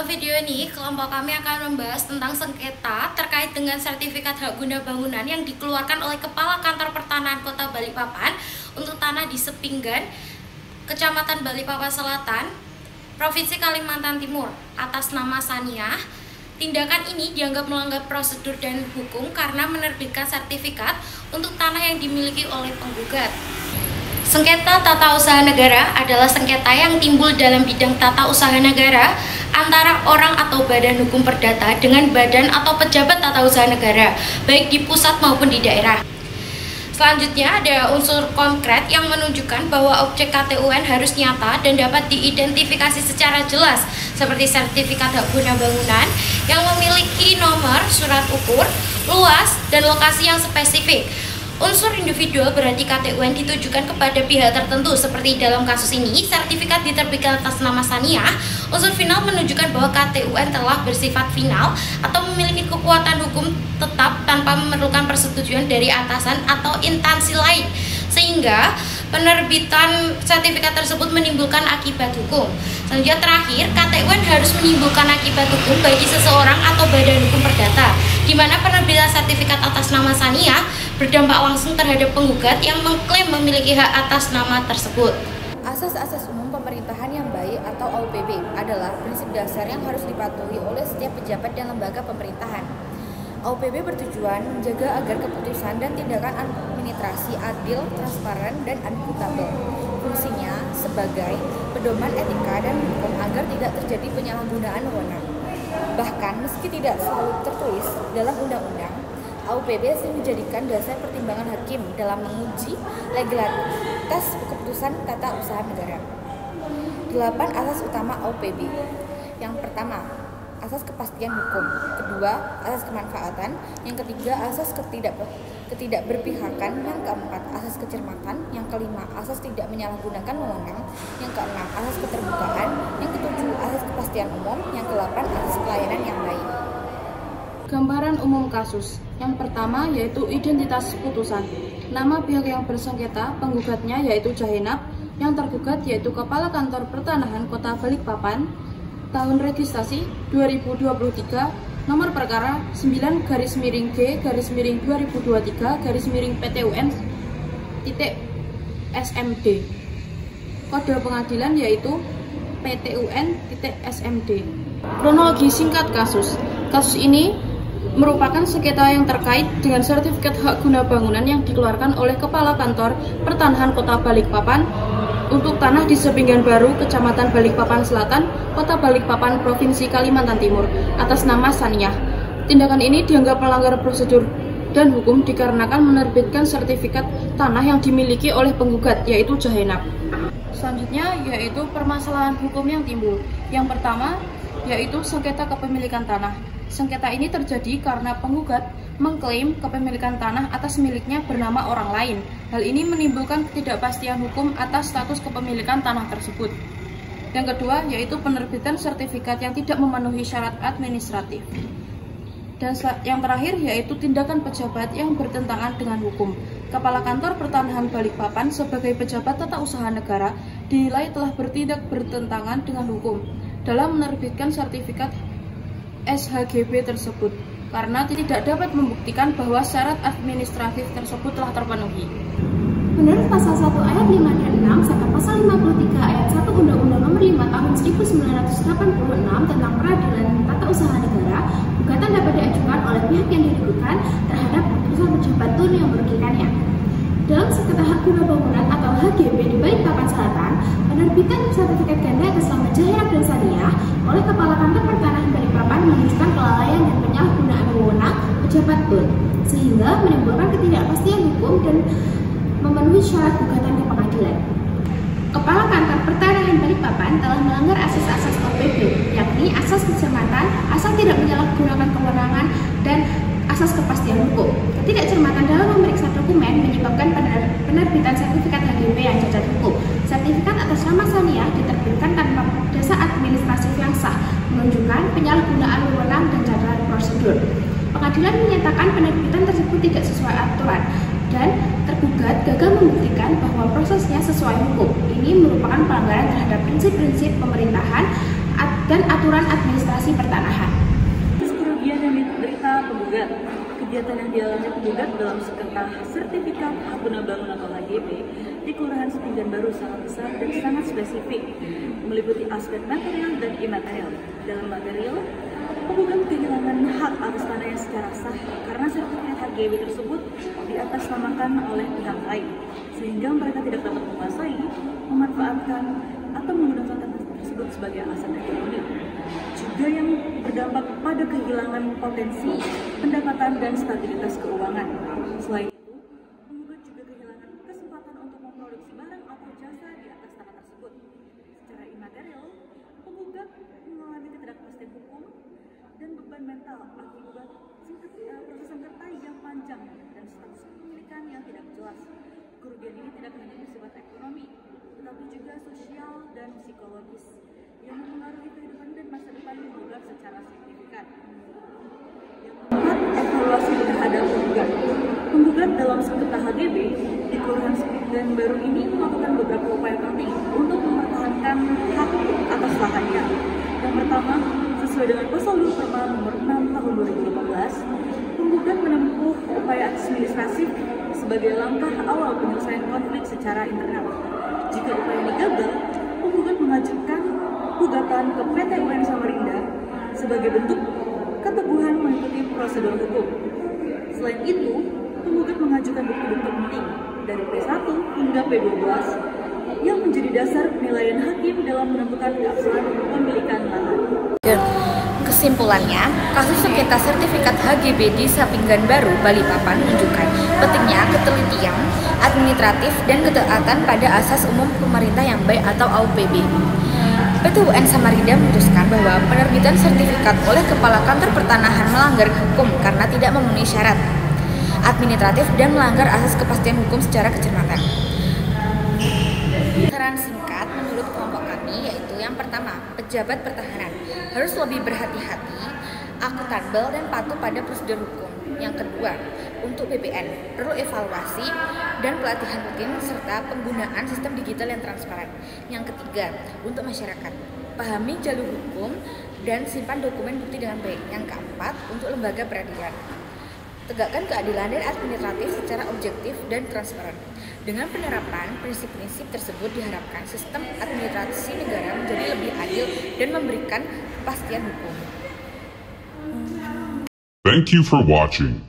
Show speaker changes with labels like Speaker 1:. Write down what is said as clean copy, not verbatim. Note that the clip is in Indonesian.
Speaker 1: Dalam video ini, kelompok kami akan membahas tentang sengketa terkait dengan sertifikat hak guna bangunan yang dikeluarkan oleh Kepala Kantor Pertanahan Kota Balikpapan untuk tanah di Sepinggan, Kecamatan Balikpapan Selatan, Provinsi Kalimantan Timur, atas nama Saniah. Tindakan ini dianggap melanggar prosedur dan hukum karena menerbitkan sertifikat untuk tanah yang dimiliki oleh penggugat. Sengketa tata usaha negara adalah sengketa yang timbul dalam bidang tata usaha negara antara orang atau badan hukum perdata dengan badan atau pejabat tata usaha negara, baik di pusat maupun di daerah. Selanjutnya ada unsur konkret yang menunjukkan bahwa objek KTUN harus nyata dan dapat diidentifikasi secara jelas, seperti sertifikat hak guna bangunan yang memiliki nomor, surat ukur, luas, dan lokasi yang spesifik. Unsur individual berarti KTUN ditujukan kepada pihak tertentu, seperti dalam kasus ini sertifikat diterbitkan atas nama Saniah. Unsur final menunjukkan bahwa KTUN telah bersifat final atau memiliki kekuatan hukum tetap tanpa memerlukan persetujuan dari atasan atau instansi lain, sehingga penerbitan sertifikat tersebut menimbulkan akibat hukum. Selanjutnya terakhir, KTUN harus menimbulkan akibat hukum bagi seseorang atau badan hukum perdata, di mana penerbitan sertifikat atas nama Saniah berdampak langsung terhadap penggugat yang mengklaim memiliki hak atas nama tersebut.
Speaker 2: Asas-asas umum pemerintahan yang baik atau AUPB adalah prinsip dasar yang harus dipatuhi oleh setiap pejabat dan lembaga pemerintahan. AUPB bertujuan menjaga agar keputusan dan tindakan administrasi adil, transparan, dan akuntabel. Fungsinya sebagai pedoman etika dan hukum agar tidak terjadi penyalahgunaan wewenang. Bahkan meski tidak selalu tertulis dalam undang-undang, AUPB sering dijadikan dasar pertimbangan hakim dalam menguji legalitas keputusan tata usaha negara. 8 asas utama AUPB. Yang pertama, asas kepastian hukum. Kedua, asas kemanfaatan. Yang ketiga, asas ketidakberpihakan. Yang keempat, asas kecermatan. Yang kelima, asas tidak menyalahgunakan wewenang. Yang keenam, asas keterbukaan. Yang ketujuh, asas kepastian umum. Yang kedelapan, asas pelayanan yang baik.
Speaker 3: Gambaran umum kasus. Yang pertama yaitu identitas putusan. Nama pihak yang bersengketa, penggugatnya yaitu Jahenap, yang tergugat yaitu Kepala Kantor Pertanahan Kota Balikpapan, tahun registrasi 2023, nomor perkara 9-G-2023-PTUN.SMD. Kode pengadilan yaitu PTUN.SMD. Kronologi singkat kasus. Kasus ini merupakan sengketa yang terkait dengan sertifikat hak guna bangunan yang dikeluarkan oleh Kepala Kantor Pertanahan Kota Balikpapan untuk tanah di Sepinggan Baru, Kecamatan Balikpapan Selatan, Kota Balikpapan, Provinsi Kalimantan Timur, atas nama Saniah. Tindakan ini dianggap melanggar prosedur dan hukum dikarenakan menerbitkan sertifikat tanah yang dimiliki oleh penggugat, yaitu Jahenap. Selanjutnya yaitu permasalahan hukum yang timbul. Yang pertama yaitu sengketa kepemilikan tanah. Sengketa ini terjadi karena penggugat mengklaim kepemilikan tanah atas miliknya bernama orang lain. Hal ini menimbulkan ketidakpastian hukum atas status kepemilikan tanah tersebut. Yang kedua yaitu penerbitan sertifikat yang tidak memenuhi syarat administratif. Dan yang terakhir yaitu tindakan pejabat yang bertentangan dengan hukum. Kepala Kantor Pertanahan Balikpapan sebagai pejabat tata usaha negara dinilai telah bertindak bertentangan dengan hukum dalam menerbitkan sertifikat SHGB tersebut karena tidak dapat membuktikan bahwa syarat administratif tersebut telah terpenuhi.
Speaker 4: Menurut pasal 1 ayat 5 dan 6 serta pasal 53 ayat 1 Undang-Undang Nomor 5 Tahun 1986 tentang peradilan tata usaha negara, gugatan dapat diajukan oleh pihak yang dirugikan terhadap keputusan pejabat turun yang merugikannya. Dalam sengketa hak guna bangunan atau HGB di Balikpapan Selatan, penerbitan sertifikat ganda atas nama Jahenap dan Saniah oleh Kepala Kantor Pertanahan Balikpapan menunjukkan kelalaian dan penyalahgunaan wewenang pejabat tur, sehingga menimbulkan ketidakpastian hukum dan memenuhi syarat gugatan ke pengadilan. Kepala Kantor Pertanahan Balikpapan telah melanggar asas-asas AUPB, yakni asas kecermatan, asas tidak menyalahgunakan kewenangan, dan asas kepastian hukum. Ketidakcermatan dalam memeriksa dokumen menyebabkan penerbitan sertifikat HGB yang cacat hukum. Sertifikat atas nama Saniah diterbitkan tanpa dasar administratif yang sah, menunjukkan penyalahgunaan wewenang dan cacat prosedur. Pengadilan menyatakan penerbitan tersebut tidak sesuai aturan dan tergugat gagal membuktikan bahwa prosesnya sesuai hukum. Ini merupakan pelanggaran terhadap prinsip-prinsip pemerintahan dan aturan administrasi pertanahan.
Speaker 5: Kerugian yang diderita penggugat. Kegiatan yang dialami penggugat dalam sengketa sertifikat hak guna bangun atau HGB di Kelurahan Sepinggan Baru sangat besar dan sangat spesifik, meliputi aspek material dan imaterial. Dalam material, penggugat kehilangan hak atas tanahnya secara sah karena sertifikat HGB tersebut diatasnamakan oleh pihak lain, sehingga mereka tidak dapat menguasai, memanfaatkan, atau menggunakan tanah tersebut sebagai aset ekonomi. Juga yang berdampak pada kehilangan potensi, pendapatan, dan stabilitas keuangan. Selain itu, penggugat juga kehilangan kesempatan untuk memproduksi barang atau jasa di atas tanah tersebut. Secara imaterial, penggugat mengalami ketidakpastian hukum dan beban mental akibat proses sengketa yang panjang dan status kepemilikan yang tidak jelas. Kerugian ini tidak hanya bersifat ekonomi, tetapi juga sosial dan psikologis yang mempengaruhi kehidupan dan masa depan penggugat secara signifikan. Yang keempat, evaluasi terhadap penggugat. Penggugat dalam sengketa HGB di Kelurahan Sepinggan Baru ini melakukan beberapa upaya penting untuk mempertahankan hak atas lahannya. Yang pertama, sesuai dengan Pasal 2 Perma Nomor 6 Tahun 2018, penggugat menempuh upaya administratif sebagai langkah awal penyelesaian konflik secara internal. Jika upaya ini gagal, penggugat mengajukan gugatan ke PT UN Samarinda sebagai bentuk keteguhan mengikuti prosedur hukum. Selain itu, penggugat mengajukan bukti-bukti penting dari P1 hingga P12 yang menjadi dasar penilaian hakim dalam menentukan keabsahan pemilikan lahan.
Speaker 2: Kesimpulannya, kasus sengketa sertifikat HGB di Sepinggan Baru, Balikpapan menunjukkan pentingnya ketelitian, administratif, dan ketaatan pada asas umum pemerintah yang baik atau AUPB. PT UN Samarinda memutuskan bahwa penerbitan sertifikat oleh Kepala Kantor Pertanahan melanggar hukum karena tidak memenuhi syarat administratif dan melanggar asas kepastian hukum secara kecermatan. Saran singkat menurut kelompok kami yaitu yang pertama, pejabat pertahanan harus lebih berhati-hati, akuntabel dan patuh pada prosedur hukum. Yang kedua, untuk BPN perlu evaluasi dan pelatihan rutin serta penggunaan sistem digital yang transparan. Yang ketiga, untuk masyarakat pahami jalur hukum dan simpan dokumen bukti dengan baik. Yang keempat, untuk lembaga peradilan tegakkan keadilan dan administratif secara objektif dan transparan. Dengan penerapan prinsip-prinsip tersebut diharapkan sistem administrasi negara menjadi lebih adil dan memberikan kepastian hukum.
Speaker 6: Thank you for watching.